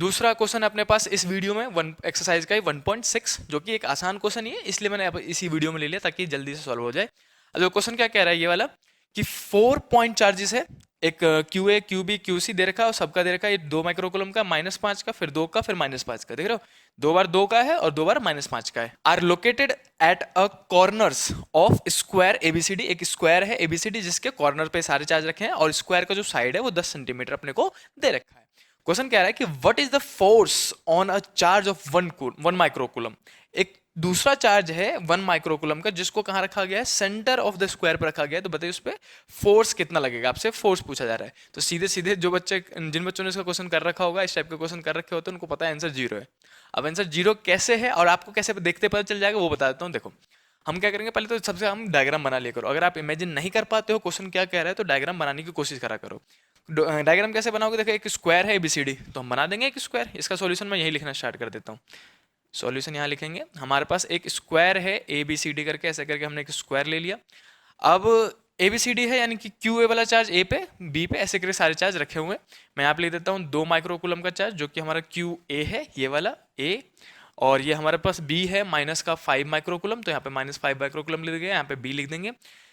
दूसरा क्वेश्चन अपने पास इस वीडियो में वन एक्सरसाइज का ही 1.6, जो कि एक आसान क्वेश्चन ही है, इसलिए मैंने अब इसी वीडियो में ले लिया ताकि जल्दी से सॉल्व हो जाए। अब क्वेश्चन क्या कह रहा है ये वाला, कि 4 पॉइंट चार्जेस है, एक q a q b q c दे रखा है और सबका दे रखा है ये 2 माइक्रोकूलम का, -5 का, फिर 2 का, फिर -5 का, देख रहे हो, 2 बार 2 का है और 2 बार -5 का है। Are located at a corners of square ABCD, एक स्क्वायर है एबीसीडी जिसके कॉर्नर पे सारे चार्ज रखे हैं और स्क्वायर का जो साइड है वो 10 सेंटीमीटर अपने को दे रखा है। क्वेश्चन कह रहा है कि what is the force on a charge of 1 microcoulomb, एक दूसरा चार्ज है 1 माइक्रोकूलम का जिसको कहाँ रखा गया है, सेंटर ऑफ द स्क्वायर पर रखा गया है। तो बताइए उस पर फोर्स कितना लगेगा, आपसे फोर्स पूछा जा रहा है। तो सीधे सीधे जो बच्चे, जिन बच्चों ने इसका क्वेश्चन कर रखा होगा, इस टाइप के क्वेश्चन कर रखे होते हैं, उनको पता है आंसर 0 है। अब आंसर 0 कैसे है और आपको कैसे देखते पता चल जाएगा वो बता देता हूँ। देखो हम क्या करेंगे, पहले तो सबसे हम डायग्राम बना लिया करो। अगर आप इमेजिन नहीं कर पाते हो क्वेश्चन क्या कह रहा है तो डायग्राम बनाने की कोशिश करा करो। डायग्राम कैसे बनाओगे, देखो एक स्क्वायर है एबीसीडी, तो हम बना देंगे एक स्क्वायर। इसका सॉल्यूशन मैं यही लिखना स्टार्ट कर देता हूँ। सॉल्यूशन यहाँ लिखेंगे, हमारे पास एक स्क्वायर है ए बी सी डी करके, ऐसे करके हमने एक स्क्वायर ले लिया। अब ए बी सी डी है यानी कि क्यू ए वाला चार्ज ए पे, बी पे, ऐसे करके सारे चार्ज रखे हुए हैं। मैं यहाँ पे लिख देता हूँ 2 माइक्रोकूलम का चार्ज जो कि हमारा क्यू ए है, ये वाला ए, और ये हमारे पास बी है -5 माइक्रोकूलम, तो यहाँ पे -5 माइक्रोकूलम लिख गया, यहाँ पे बी लिख देंगे।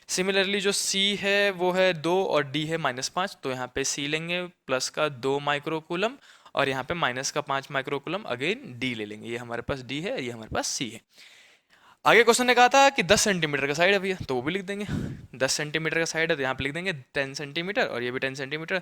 सिमिलरली जो सी है वो है 2 और डी है -5, तो यहाँ पे सी लेंगे प्लस का 2 माइक्रोकूलम और यहाँ पे -5 माइक्रोकूलम, अगेन डी ले लेंगे। ये हमारे पास डी है, ये हमारे पास सी है। आगे क्वेश्चन ने कहा था कि 10 सेंटीमीटर का साइड है भैया, तो वो भी लिख देंगे। 10 सेंटीमीटर का साइड है तो यहाँ पे लिख देंगे 10 सेंटीमीटर और ये भी 10 सेंटीमीटर।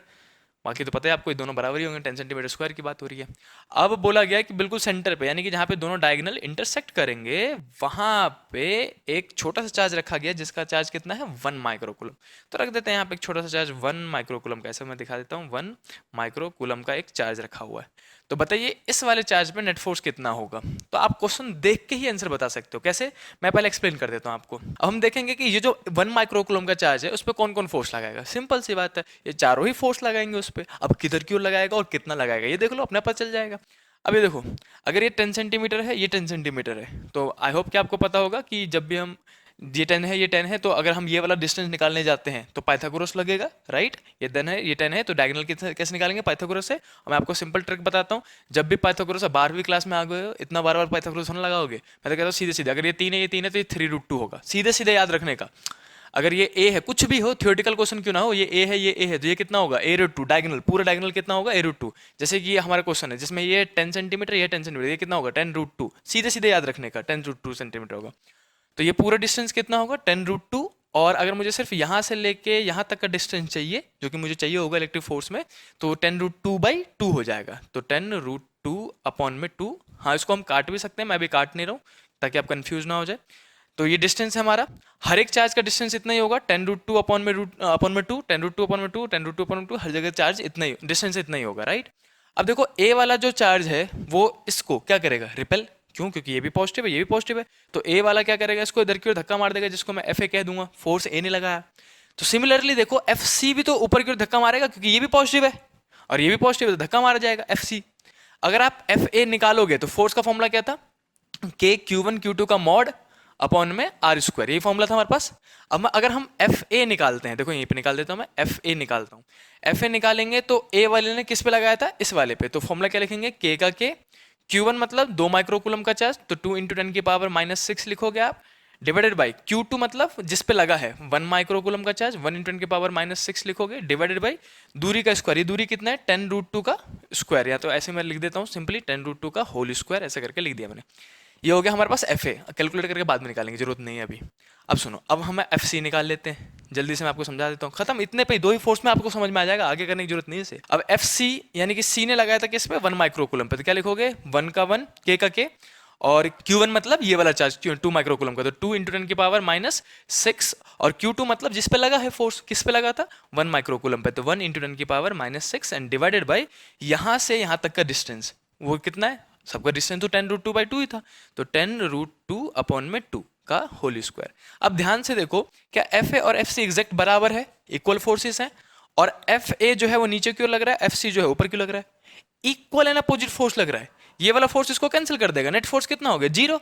बाकी तो पता है आपको, ये दोनों बराबर ही होंगे, 10 सेंटीमीटर स्क्वायर की बात हो रही है। अब बोला गया कि बिल्कुल सेंटर पे, यानी कि जहाँ पे दोनों डायगोनल इंटरसेक्ट करेंगे वहां पे एक छोटा सा चार्ज रखा गया जिसका चार्ज कितना है 1 माइक्रोकूलम। तो रख देते हैं यहाँ पे एक छोटा सा चार्ज 1 माइक्रोकूलम का, ऐसे मैं दिखा देता हूँ, 1 माइक्रोकूलम का एक चार्ज रखा हुआ है। तो बताइए इस वाले चार्ज पे नेट फोर्स कितना होगा। तो आप क्वेश्चन देख के ही आंसर बता सकते हो। कैसे, मैं पहले एक्सप्लेन कर देता हूँ आपको। अब हम देखेंगे कि ये जो 1 माइक्रोकूलम का चार्ज है उस पर कौन कौन फोर्स लगाएगा। सिंपल सी बात है, ये चारों ही फोर्स लगाएंगे उस पर। अब किधर की ओर लगाएगा और कितना लगाएगा ये देख लो, अपने पता चल जाएगा। अब ये देखो, अगर ये 10 सेंटीमीटर है, ये 10 सेंटीमीटर है, तो आई होप कि आपको पता होगा कि जब भी हम, ये 10 है, ये 10 है, तो अगर हम ये वाला डिस्टेंस निकालने जाते हैं तो पाइथागोरस लगेगा, राइट। ये 10 है, ये 10 है, तो डायगोनल कैसे निकालेंगे, पाइथागोरस से। और मैं आपको सिंपल ट्रिक बताता हूँ। जब भी पाइथागोरस, 12वीं क्लास में आ गए हो, इतना बार बार पाइथागोरस होने लगाओगे। मैं तो कहता हूँ सीधे सीधे, अगर ये 3 है, ये 3 है, तो ये 3√2 होगा, सीधे सीधे याद रखने का। अगर ये ए है, कुछ भी हो, थियोरेटिकल क्वेश्चन क्यों ना हो, ये ए है, ये ए है, तो ये कितना होगा a√2, डायगोनल, पूरा डायगोनल कितना होगा a√2। जैसे कि ये हमारा क्वेश्चन है जिसमें ये 10 सेंटीमीटर, ये 10 सेंटीमीटर, ये कितना होगा 10√2, सीधे सीधे याद रखने का, 10√2 सेंटीमीटर होगा। तो ये पूरा डिस्टेंस कितना होगा 10√2। और अगर मुझे सिर्फ यहाँ से लेके यहाँ तक का डिस्टेंस चाहिए, जो कि मुझे चाहिए होगा इलेक्ट्रिक फोर्स में, तो 10√2/2 हो जाएगा। तो 10√2/2। हाँ, इसको हम काट भी सकते हैं, मैं भी काट नहीं रहा हूँ ताकि आप कंफ्यूज ना हो जाए। तो ये डिस्टेंस है हमारा, हर एक चार्ज का डिस्टेंस इतना ही होगा, 10√2/2, 10√2/2, 10√2/2, हर जगह चार्ज इतना ही, डिस्टेंस इतना ही होगा, राइट। अब देखो ए वाला जो चार्ज है वो इसको क्या करेगा, रिपेल। क्यों, क्योंकि ये भी पॉजिटिव है, ये भी पॉजिटिव है। तो ए वाला क्या करेगा, इसको इधर की ओर धक्का मार देगा, जिसको मैं एफ ए कह दूंगा, फोर्स ए ने लगाया। तो सिमिलरली देखो एफ सी भी तो ऊपर की ओर धक्का मारेगा, क्योंकि ये भी पॉजिटिव है और ये भी पॉजिटिव है, तो धक्का मारा जाएगा एफ सी। अगर आप एफ ए निकालोगे तो फोर्स का फॉर्मूला क्या था, के Q1 Q2 का मॉड अपॉन में r², यही फॉर्मूला था हमारे पास। अब अगर हम एफ ए निकालते हैं, देखो यहीं पे निकाल देता हूं मैं, एफ ए निकालता हूं। एफ ए निकालेंगे तो ए वाले ने किस पे लगाया था, इस वाले पे। तो फॉर्मूला क्या लिखेंगे, के का के, Q1 मतलब 2 माइक्रोकूलम का चार्ज, तो 2 × 10⁻⁻6 लिखोगे आप, डिवाइडेड बाई Q2 मतलब जिस पे लगा है 1 माइक्रोकूलम का चार्ज, 1 × 10⁻6 लिखोगे, डिवाइडेड बाई दूरी का स्क्वायर। ये दूरी कितना है 10√2 का स्क्वायर, या तो ऐसे मैं लिख देता हूँ सिंपली 10√2 का होल स्क्वायर, ऐसे करके लिख दिया मैंने। ये हो गया हमारे पास एफ ए, कैलकुलेट करके बाद में निकालेंगे, जरूरत नहीं है अभी। अब सुनो, अब हम एफ सी निकाल लेते हैं, जल्दी से मैं आपको समझा देता हूँ। खत्म, इतने पे 2 ही फोर्स में आपको समझ में आ जाएगा, आगे करने की जरूरत नहीं है इसे। अब एफ सी यानी कि सी ने लगाया था किस पे, 1 माइक्रोकूलम पे, तो क्या लिखोगे 1 का 1, के का के, और Q1 मतलब ये वाला चार्ज 2 माइक्रोकूलम का, तो 2 × 10⁻6, और Q2 मतलब जिस पे लगा है फोर्स, किस पे लगा था 1 माइक्रोकूलम पे, तो 1 × 10⁻6 एंड डिवाइडेड बाई यहाँ से यहाँ तक का डिस्टेंस, वो कितना है, सबका डिस्टेंस तो 10√2/2 ही था, तो 10√2/2 का होल स्क्वायर। अब ध्यान से देखो, क्या एफ ए और एफ सी एग्जैक्ट बराबर है, इक्वल फोर्सेस हैं, और एफ ए जो है वो नीचे क्यों लग रहा है, एफ सी जो है ऊपर क्यों लग रहा है, इक्वल एंड अपोजिट फोर्स लग रहा है। ये वाला फोर्स इसको कैंसिल कर देगा, नेट फोर्स कितना हो गया 0।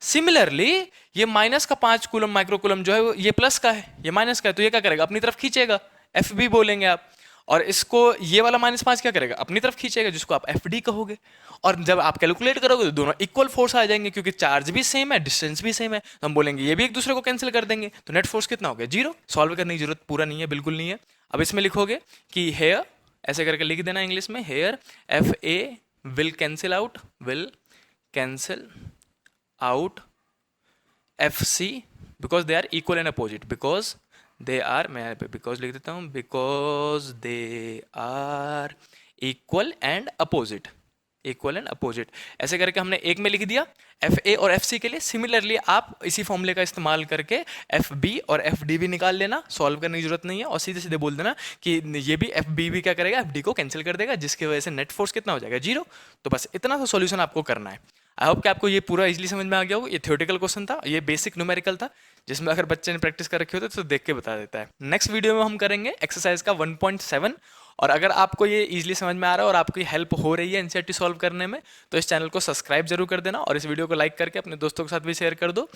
सिमिलरली ये -5 कूलम माइक्रोकूलम जो है ये प्लस का है, ये माइनस का है, तो ये क्या करेगा, अपनी तरफ खींचेगा, एफ बी बोलेंगे आप। और इसको ये वाला -5 क्या करेगा, अपनी तरफ खींचेगा, जिसको आप एफ डी कहोगे। और जब आप कैलकुलेट करोगे तो दोनों इक्वल फोर्स आ जाएंगे, क्योंकि चार्ज भी सेम है, डिस्टेंस भी सेम है, तो हम बोलेंगे ये भी एक दूसरे को कैंसिल कर देंगे, तो नेट फोर्स कितना हो गया, 0। सॉल्व करने की जरूरत पूरा नहीं है, बिल्कुल नहीं है। अब इसमें लिखोगे कि हेयर, ऐसे करके लिख देना इंग्लिश में, here F A will cancel out, will cancel out F C, because they are equal and opposite, because they are, मैं बिकॉज लिख देता हूँ, because they are equal and opposite, equal and opposite. ऐसे करके हमने एक में लिख दिया एफ ए और एफ सी के लिए। सिमिलरली आप इसी फॉर्मूले का इस्तेमाल करके एफ बी और एफ डी भी निकाल लेना, सॉल्व करने की जरूरत नहीं है, और सीधे सीधे बोल देना कि ये भी एफ बी भी क्या करेगा, एफ डी को कैंसिल कर देगा, जिसकी वजह से नेट फोर्स कितना हो जाएगा, 0। तो बस इतना सा सॉल्यूशन आपको करना है। आई होप कि आपको ये पूरा इजीली समझ में आ गया हो। ये थ्योरेटिकल क्वेश्चन था, ये बेसिक न्यूमेरिकल था, जिसमें अगर बच्चे ने प्रैक्टिस कर रखी होती तो देख के बता देता है। नेक्स्ट वीडियो में हम करेंगे एक्सरसाइज का 1.7। और अगर आपको ये इजीली समझ में आ रहा है और आपकी हेल्प हो रही है एनसीईआरटी सॉल्व करने में, तो इस चैनल को सब्सक्राइब जरूर कर देना और इस वीडियो को लाइक करके अपने दोस्तों के साथ भी शेयर कर दो।